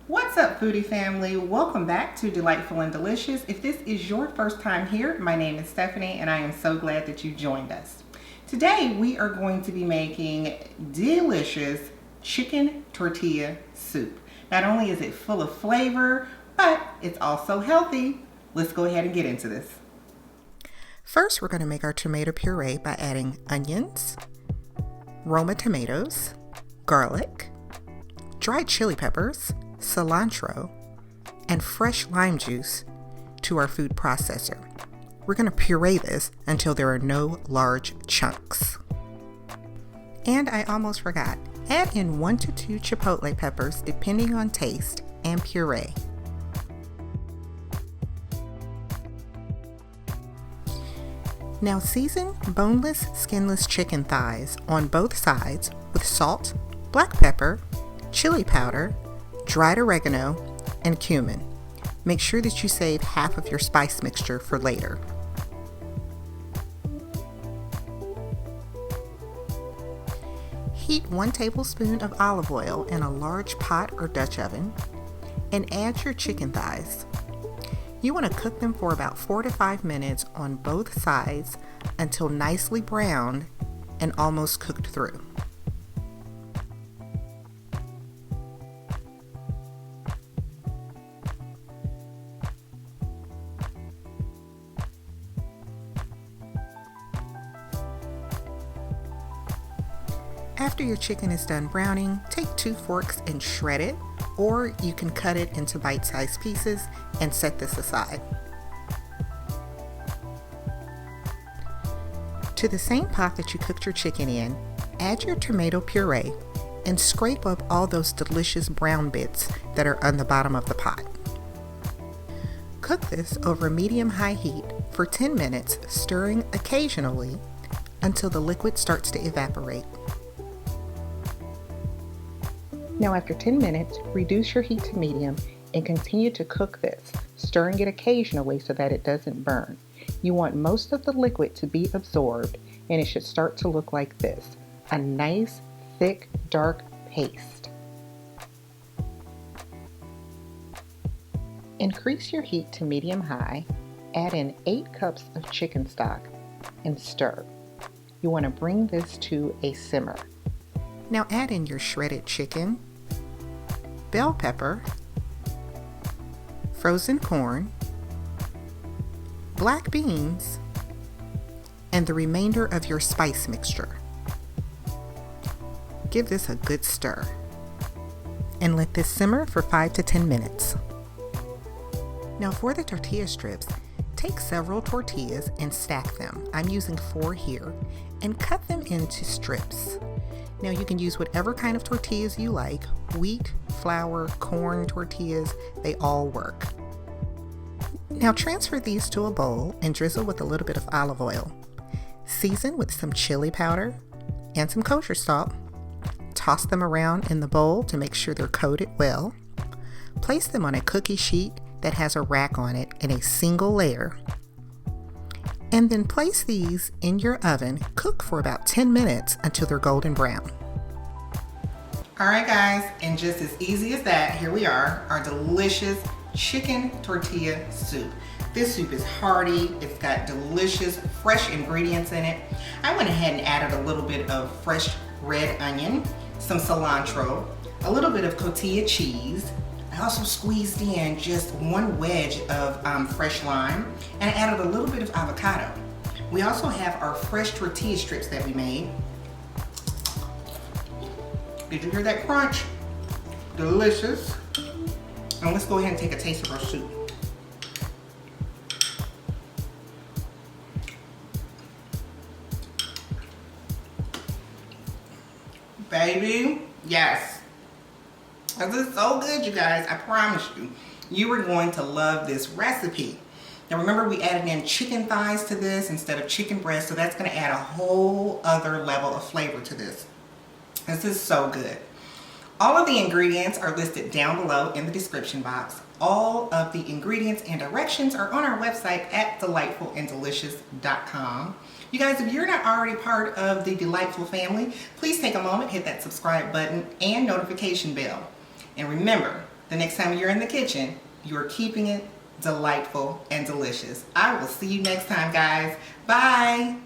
What's up, foodie family? Welcome back to Delightful and Delicious. If this is your first time here, my name is Stephanie and I am so glad that you joined us. Today we are going to be making delicious chicken tortilla soup. Not only is it full of flavor, but it's also healthy. Let's go ahead and get into this. First, we're going to make our tomato puree by adding onions, roma tomatoes, garlic, dried chili peppers, cilantro, and fresh lime juice to our food processor. We're going to puree this until there are no large chunks. And I almost forgot, add in 1 to 2 chipotle peppers depending on taste and puree. Now season boneless, skinless chicken thighs on both sides with salt, black pepper, chili powder, dried oregano, and cumin. Make sure that you save half of your spice mixture for later. Heat 1 tablespoon of olive oil in a large pot or Dutch oven and add your chicken thighs. You want to cook them for about 4 to 5 minutes on both sides until nicely browned and almost cooked through. After your chicken is done browning, take 2 forks and shred it, or you can cut it into bite-sized pieces and set this aside. To the same pot that you cooked your chicken in, add your tomato puree and scrape up all those delicious brown bits that are on the bottom of the pot. Cook this over medium-high heat for 10 minutes, stirring occasionally until the liquid starts to evaporate. Now after 10 minutes, reduce your heat to medium and continue to cook this, stirring it occasionally so that it doesn't burn. You want most of the liquid to be absorbed and it should start to look like this, a nice, thick, dark paste. Increase your heat to medium-high, add in 8 cups of chicken stock and stir. You want to bring this to a simmer. Now add in your shredded chicken, bell pepper, frozen corn, black beans, and the remainder of your spice mixture. Give this a good stir and let this simmer for 5 to 10 minutes. Now for the tortilla strips, take several tortillas and stack them. I'm using 4 here, and cut them into strips. Now you can use whatever kind of tortillas you like, wheat, flour, corn tortillas, they all work. Now transfer these to a bowl and drizzle with a little bit of olive oil. Season with some chili powder and some kosher salt. Toss them around in the bowl to make sure they're coated well. Place them on a cookie sheet that has a rack on it in a single layer. And then place these in your oven. Cook for about 10 minutes until they're golden brown. Alright guys, and just as easy as that, here we are, our delicious chicken tortilla soup. This soup is hearty, it's got delicious fresh ingredients in it. I went ahead and added a little bit of fresh red onion, some cilantro, a little bit of tortilla cheese. I also squeezed in just 1 wedge of fresh lime, and I added a little bit of avocado. We also have our fresh tortilla strips that we made. Did you hear that crunch? Delicious. And let's go ahead and take a taste of our soup. Baby, yes. This is so good, you guys. I promise you. You are going to love this recipe. Now remember, we added in chicken thighs to this instead of chicken breast, so that's going to add a whole other level of flavor to this. This is so good. All of the ingredients are listed down below in the description box. All of the ingredients and directions are on our website at delightfulanddelicious.com. You guys, if you're not already part of the Delightful family, please take a moment, hit that subscribe button and notification bell. And remember, the next time you're in the kitchen, you're keeping it delightful and delicious. I will see you next time, guys. Bye.